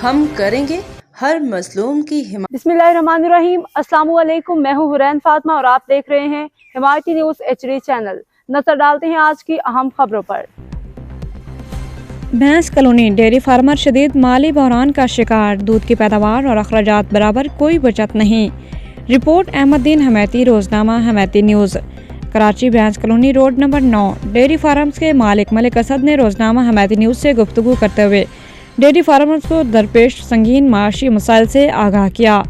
हम करेंगे हर मजलूम की हिमायत। बिस्मिल्लाहिर्रहमानिर्रहीम। अस्सलाम वालेकुम। मैं हूँ हुरैन फातिमा और आप देख रहे हैं हिमायती न्यूज़ HD चैनल। नजर डालते हैं आज की अहम खबरों पर। भैंस कॉलोनी डेयरी फार्मर शदीद माली बहरान का शिकार, दूध की पैदावार और अखराजात बराबर कोई बचत नहीं। Report Ahmadeen Hamaiti, Roznama Hamaiti news. कराची भैंस colony road number 9 dairy farms के मालिक मलिक असद ने रोजनामा हमैती न्यूज़ से गुफ्तगू करते हुए डेयरी फार्मर्स को दरपेश संगीन माशी मसाइल से आगाह किया।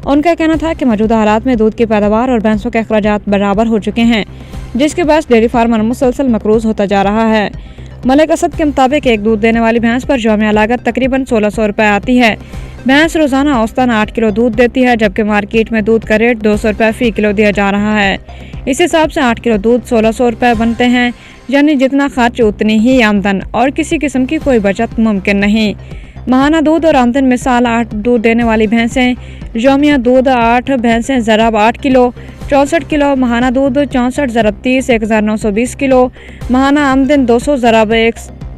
उनका कहना था कि मौजूदा हालात में दूध की पैदावार और भैंसों के अखराजात बराबर हो चुके हैं, जिसके बाद डेयरी फार्मर मुसलसल मकरूज होता जा रहा है। मलिक असद के मुताबिक एक दूध देने वाली भैंस पर यौमिया लागत तकरीबन 1600 रुपये आती है। भैंस रोजाना औसतन 8 किलो दूध देती है, जबकि मार्केट में दूध का रेट 200 रुपये फी किलो दिया जा रहा है। इस हिसाब से 8 किलो दूध 1600 रुपये बनते हैं, यानी जितना खर्च उतनी ही आमदन और किसी किस्म की कोई बचत मुमकिन नहीं। महाना दूध और आमदन मिसाल 8 दूध देने वाली भैंसें, यौमिया दूध 8 भैंसें ज़रब 8 किलो 64 किलो, महाना दूध 64 ज़रब 30 1920 किलो, महाना आमदन 200 ज़रब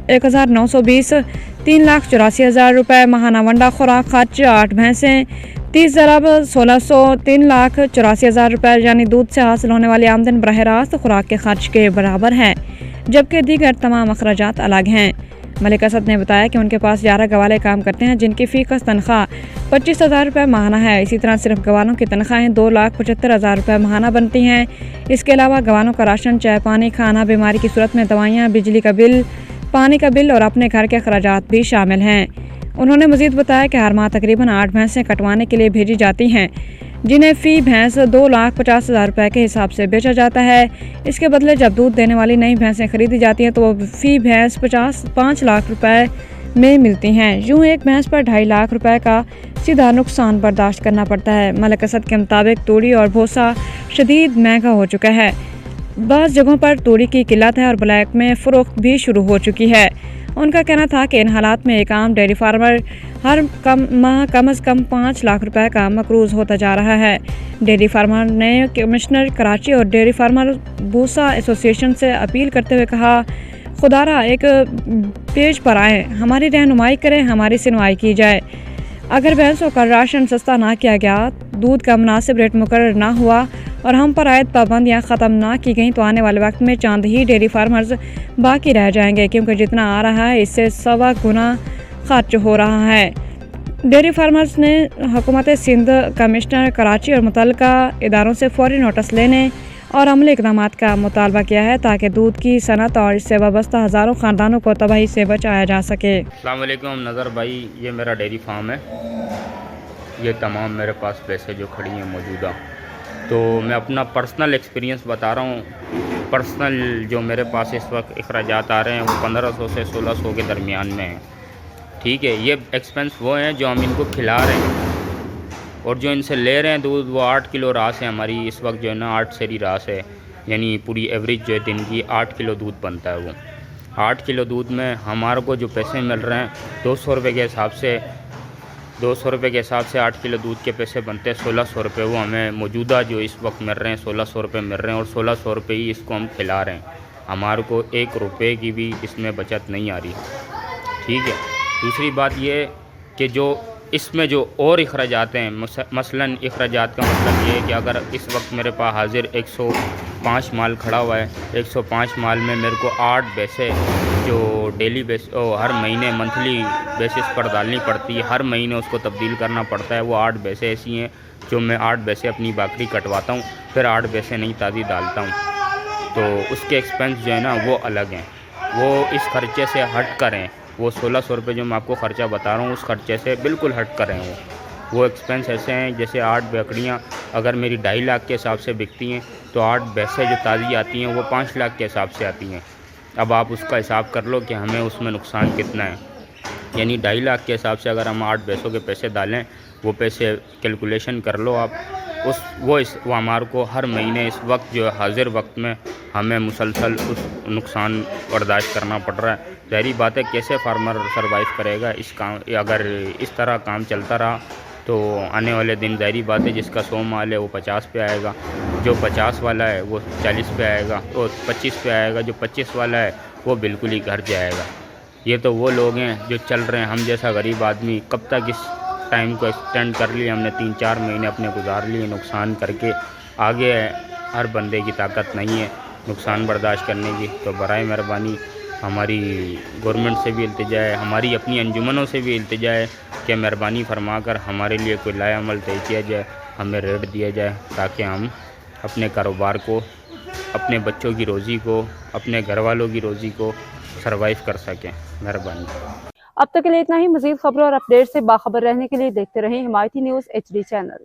1920 3,84,000 रुपये, महाना वंडा खुराक खर्च 8 भैंसें 30 ज़रब 1600 3,84,000 रुपये, यानी दूध से हासिल होने वाली आमदन बराह रास्त खुराक के खर्च के बराबर है, जबकि दीगर तमाम अखराजात अलग हैं। मलिक असद ने बताया कि उनके पास 11 गवाले काम करते हैं, जिनकी फ़ीस तनख्वाह 25,000 रुपये माहाना है। इसी तरह सिर्फ गवालों की तनख्वाहें 2,75,000 रुपये माहाना बनती हैं। इसके अलावा गवालों का राशन, चाय पानी, खाना, बीमारी की सूरत में दवाइयाँ, बिजली का बिल, पानी का बिल और अपने घर के अखराजात भी शामिल हैं। उन्होंने मज़ीद बताया कि हर माह तकरीबन 8 भैंसें कटवाने के लिए भेजी जाती हैं, जिन्हें फ़ी भैंस 2,50,000 रुपये के हिसाब से बेचा जाता है। इसके बदले जब दूध देने वाली नई भैंसें खरीदी जाती हैं तो वो फ़ी भैंस 5 लाख रुपए में मिलती हैं। यूँ एक भैंस पर 2.5 लाख रुपए का सीधा नुकसान बर्दाश्त करना पड़ता है। मलिक असद के मुताबिक तूड़ी और भूसा शदीद महंगा हो चुका है। बाज़ जगहों पर तूड़ी की किल्लत है और ब्लैक में फ़रोख्त भी शुरू हो चुकी है। उनका कहना था कि इन हालात में एक आम डेयरी फार्मर हर माह कम से कम 5 लाख रुपए का मकरूज होता जा रहा है। डेयरी फार्मर ने कमिश्नर कराची और डेयरी फार्मर भूसा एसोसिएशन से अपील करते हुए कहा, खुदारा एक पेज पर आए, हमारी रहनुमाई करें, हमारी सुनवाई की जाए। अगर भैंसों का राशन सस्ता ना किया गया, दूध का मुनासिब रेट मुकर्रर ना हुआ और हम पर आयद पाबंदियाँ ख़त्म ना की गईं तो आने वाले वक्त में चंद ही डेयरी फार्मर्स बाकी रह जाएंगे, क्योंकि जितना आ रहा है इससे 1.25 गुना खर्च हो रहा है। डेयरी फार्मर्स ने हुकूमत सिंध, कमिश्नर कराची और मुतल्लिका इदारों से फौरी नोटिस लेने और अमली इक़दामात का मुतालबा किया है, ताकि दूध की सनत और इससे वाबस्ता हज़ारों ख़ानदानों को तबाही से बचाया जा सके। अस्सलाम वालेकुम नज़र भाई, ये मेरा डेयरी फार्म है। ये तमाम मेरे पास पैसे जो खड़ी हैं मौजूदा, तो मैं अपना पर्सनल एक्सपीरियंस बता रहा हूँ। पर्सनल जो मेरे पास इस वक्त अखराजात आ रहे हैं वो 1500 से 1600 के दरमियान में हैं। ठीक है, ये एक्सपेंस वो हैं जो हम इनको खिला रहे हैं और जो इनसे ले रहे हैं दूध, वो 8 किलो रास है हमारी इस वक्त जो है ना, 8 सेरी रास है, यानी पूरी एवरेज जो है दिन की 8 किलो दूध बनता है। वो 8 किलो दूध में हमारे को जो पैसे मिल रहे हैं 200 रुपये के हिसाब से, 200 रुपये के हिसाब से 8 किलो दूध के पैसे बनते हैं 1600 रुपये। वो हमें मौजूदा जो इस वक्त मिल रहे हैं 1600 रुपये मिल रहे हैं और 1600 रुपये ही इसको हम खिला रहे हैं। हमारे को 1 रुपये की भी इसमें बचत नहीं आ रही। ठीक है, दूसरी बात ये कि जो इसमें जो और अखराजात हैं, मसलन अखराजात का मतलब ये है कि अगर इस वक्त मेरे पास हाजिर 105 माल खड़ा हुआ है, 105 माल में मेरे को 8 भैंसें जो डेली हर महीने मंथली बेसिस पर डालनी पड़ती है, हर महीने उसको तब्दील करना पड़ता है। वो 8 भैंसें ऐसी हैं जो मैं 8 भैंसें अपनी बकरी कटवाता हूँ, फिर 8 भैंसें नई ताज़ी डालता हूँ, तो उसके एक्सपेंस जो है ना वो अलग हैं, वो इस खर्चे से हट कर हैं। वो 1600 रुपये जो मैं आपको ख़र्चा बता रहा हूँ उस खर्चे से बिल्कुल हट कर हैं। वो एक्सपेंस ऐसे हैं जैसे 8 बकरियाँ अगर मेरी 2.5 लाख के हिसाब से बिकती हैं तो 8 भैंसें जो ताज़ी आती हैं वो 5 लाख के हिसाब से आती हैं। अब आप उसका हिसाब कर लो कि हमें उसमें नुकसान कितना है, यानी 2.5 लाख के हिसाब से अगर हम 8 भैंसों के पैसे डालें, वो पैसे कैलकुलेशन कर लो आप, वो हमारे को हर महीने इस वक्त जो है हाजिर वक्त में हमें मुसलसल उस नुकसान बर्दाश्त करना पड़ रहा है। ज़ाहिर बात है कैसे फार्मर सर्वाइव करेगा इस काम, अगर इस तरह काम चलता रहा तो आने वाले दिन ज़ाहिर बात है जिसका 100 माल है वो 50 पे आएगा, जो 50 वाला है वो 40 पे आएगा, और 25 पे आएगा, जो 25 वाला है वो बिल्कुल ही घर जाएगा। ये तो वो लोग हैं जो चल रहे हैं। हम जैसा गरीब आदमी कब तक इस टाइम को एक्सटेंड कर लिए, हमने 3-4 महीने अपने गुजार लिए नुकसान करके। आगे हर बंदे की ताकत नहीं है नुकसान बर्दाश्त करने की। तो बराए मेहरबानी हमारी गवर्नमेंट से भी इल्तिजा है, हमारी अपनी अंजुमनों से भी इल्तिजा है कि मेहरबानी फरमा कर हमारे लिए कोई लाया अमल तय किया जाए, हमें रेट दिया जाए ताकि हम अपने कारोबार को, अपने बच्चों की रोज़ी को, अपने घर वालों की रोज़ी को सर्वाइव कर सकें। मेहरबानी। अब तक के लिए इतना ही। मजीद खबरों और अपडेट से बाखबर रहने के लिए देखते रहें हिमायती न्यूज़ HD चैनल।